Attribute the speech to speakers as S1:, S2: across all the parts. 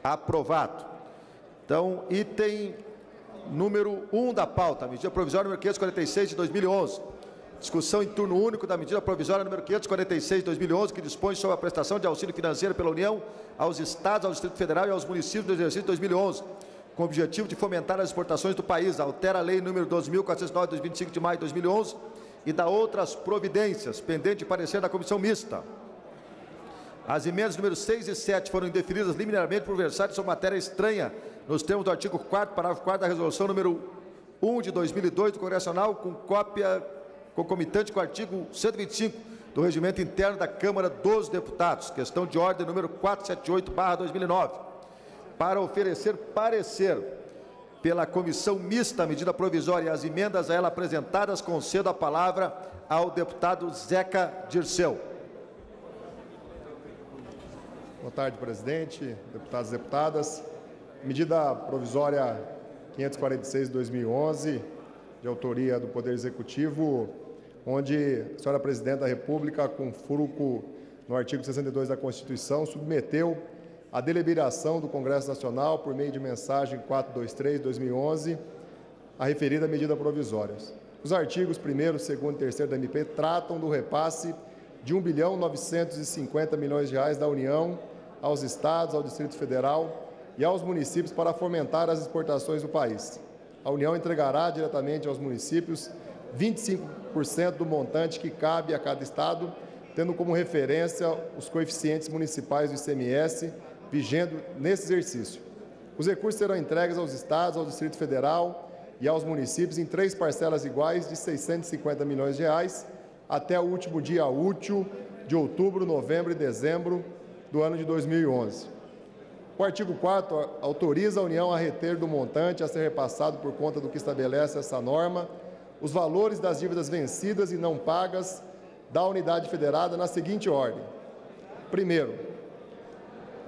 S1: Aprovado. Então, item número 1 da pauta, medida provisória número 546 de 2011. Discussão em turno único da medida provisória número 546 de 2011, que dispõe sobre a prestação de auxílio financeiro pela União aos Estados, ao Distrito Federal e aos municípios do exercício de 2011, com o objetivo de fomentar as exportações do país. Altera a lei número 12.409, de 25 de maio de 2011, e dá outras providências, pendente de parecer da comissão mista. As emendas números 6 e 7 foram indeferidas liminarmente por versarem sobre matéria estranha, nos termos do artigo 4º, parágrafo 4º da resolução número 1 de 2002 do Congresso Nacional, com cópia concomitante com o artigo 125 do Regimento Interno da Câmara dos Deputados, questão de ordem número 478/2009, para oferecer parecer pela comissão mista à medida provisória e as emendas a ela apresentadas, concedo a palavra ao deputado Zeca Dirceu.
S2: Boa tarde, presidente, deputados e deputadas. Medida provisória 546 de 2011, de autoria do Poder Executivo, onde a senhora Presidente da República, com fulcro no artigo 62 da Constituição, submeteu à deliberação do Congresso Nacional, por meio de mensagem 423 de 2011, a referida medida provisória. Os artigos 1º, 2º e 3º da MP tratam do repasse de R$ 1.950 bilhões da União aos Estados, ao Distrito Federal e aos municípios para fomentar as exportações do país. A União entregará diretamente aos municípios 25% do montante que cabe a cada Estado, tendo como referência os coeficientes municipais do ICMS, vigendo nesse exercício. Os recursos serão entregues aos Estados, ao Distrito Federal e aos municípios em 3 parcelas iguais de R$ 650 milhões, até o último dia útil de outubro, novembro e dezembro do ano de 2011. O artigo 4º autoriza a União a reter do montante a ser repassado por conta do que estabelece essa norma os valores das dívidas vencidas e não pagas da unidade federada na seguinte ordem. Primeiro,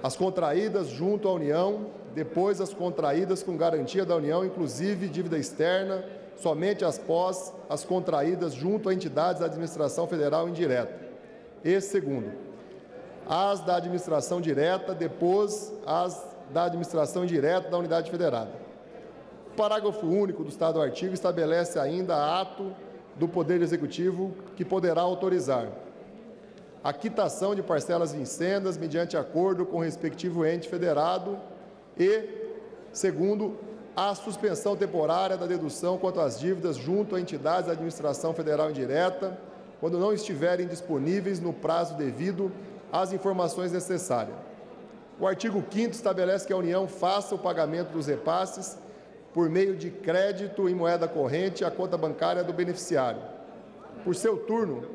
S2: as contraídas junto à União, depois as contraídas com garantia da União, inclusive dívida externa, somente após as contraídas junto a entidades da administração federal indireta. E segundo, as da administração direta, depois as da administração indireta da unidade federada. O parágrafo único do estado do artigo estabelece ainda ato do Poder Executivo que poderá autorizar a quitação de parcelas vincendas mediante acordo com o respectivo ente federado e, segundo, a suspensão temporária da dedução quanto às dívidas junto a entidades da administração federal indireta, quando não estiverem disponíveis no prazo devido as informações necessárias. O artigo 5º estabelece que a União faça o pagamento dos repasses por meio de crédito em moeda corrente à conta bancária do beneficiário. Por seu turno,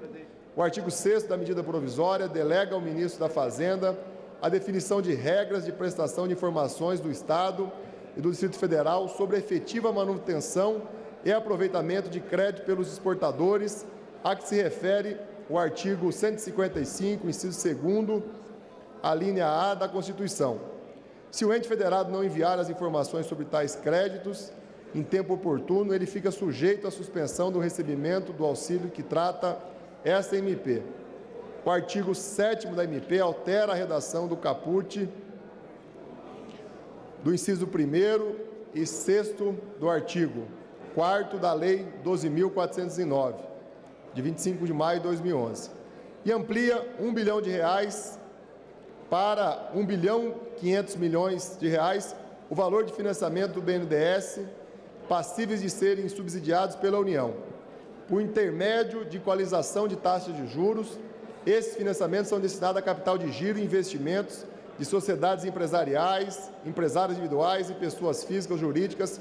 S2: o artigo 6º da medida provisória delega ao ministro da Fazenda a definição de regras de prestação de informações do Estado e do Distrito Federal sobre a efetiva manutenção e aproveitamento de crédito pelos exportadores, a que se refere o artigo 155, inciso 2º, a linha A da Constituição. Se o ente federado não enviar as informações sobre tais créditos em tempo oportuno, ele fica sujeito à suspensão do recebimento do auxílio que trata esta MP. O artigo 7º da MP altera a redação do caput do inciso 1º e 6º do artigo 4º da Lei 12.409, de 25 de maio de 2011, e amplia R$ 1 bilhão para R$ 1.500 bilhões o valor de financiamento do BNDES passíveis de serem subsidiados pela União. Por intermédio de equalização de taxas de juros, esses financiamentos são destinados a capital de giro e investimentos de sociedades empresariais, empresários individuais e pessoas físicas ou jurídicas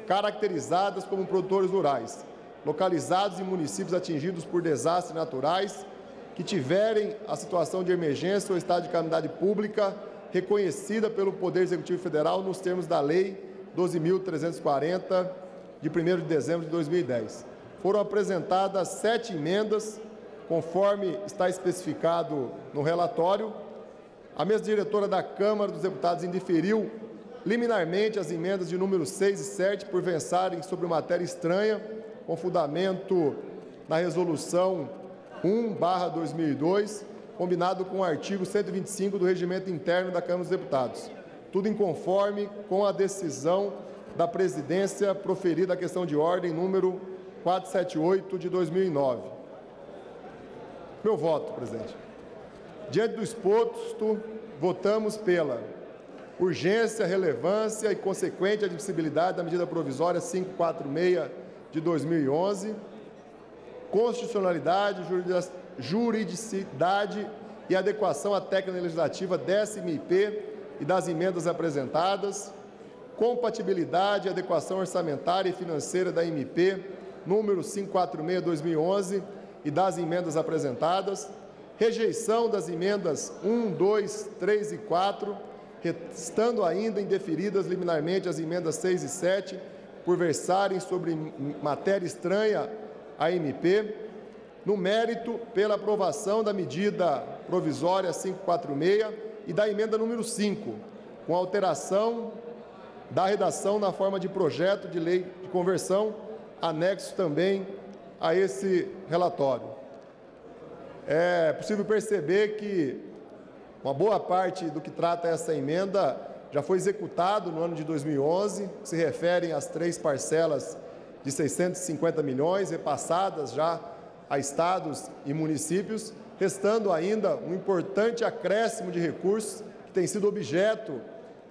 S2: caracterizadas como produtores rurais, localizados em municípios atingidos por desastres naturais, que tiverem a situação de emergência ou estado de calamidade pública reconhecida pelo Poder Executivo Federal nos termos da Lei 12.340, de 1º de dezembro de 2010. Foram apresentadas 7 emendas, conforme está especificado no relatório. A mesa diretora da Câmara dos Deputados indeferiu liminarmente as emendas de número 6 e 7 por versarem sobre matéria estranha, com fundamento na resolução 1/2002, combinado com o artigo 125 do Regimento Interno da Câmara dos Deputados. tudo em conforme com a decisão da presidência proferida a questão de ordem número 478 de 2009. Meu voto, presidente. Diante do exposto, votamos pela urgência, relevância e consequente admissibilidade da medida provisória 546 de 2011, constitucionalidade, juridicidade e adequação à técnica legislativa dessa MP e das emendas apresentadas, compatibilidade e adequação orçamentária e financeira da MP número 546/2011 e das emendas apresentadas, rejeição das emendas 1, 2, 3 e 4, restando ainda indeferidas liminarmente as emendas 6 e 7, por versarem sobre matéria estranha à MP, no mérito, pela aprovação da medida provisória 546 e da emenda número 5, com alteração da redação na forma de projeto de lei de conversão, anexo também a esse relatório. É possível perceber que uma boa parte do que trata essa emenda já foi executado no ano de 2011, que se referem às 3 parcelas de 650 milhões repassadas já a estados e municípios, restando ainda um importante acréscimo de recursos que tem sido objeto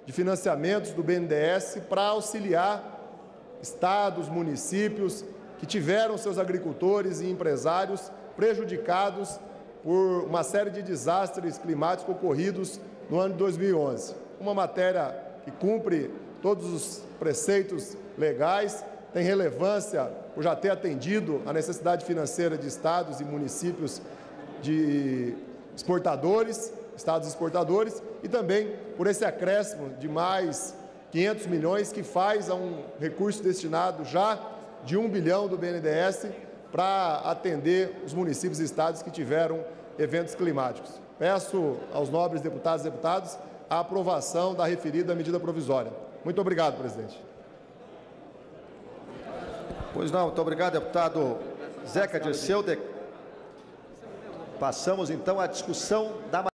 S2: de financiamentos do BNDES para auxiliar estados, municípios que tiveram seus agricultores e empresários prejudicados por uma série de desastres climáticos ocorridos no ano de 2011. Uma matéria que cumpre todos os preceitos legais, tem relevância por já ter atendido a necessidade financeira de estados e municípios de exportadores, estados exportadores, e também por esse acréscimo de mais 500 milhões que faz a um recurso destinado já de 1 bilhão do BNDES para atender os municípios e estados que tiveram eventos climáticos. Peço aos nobres deputados e deputadas a aprovação da referida medida provisória. Muito obrigado, presidente.
S1: Pois não, muito obrigado, deputado Zeca Dirceu. Passamos então à discussão da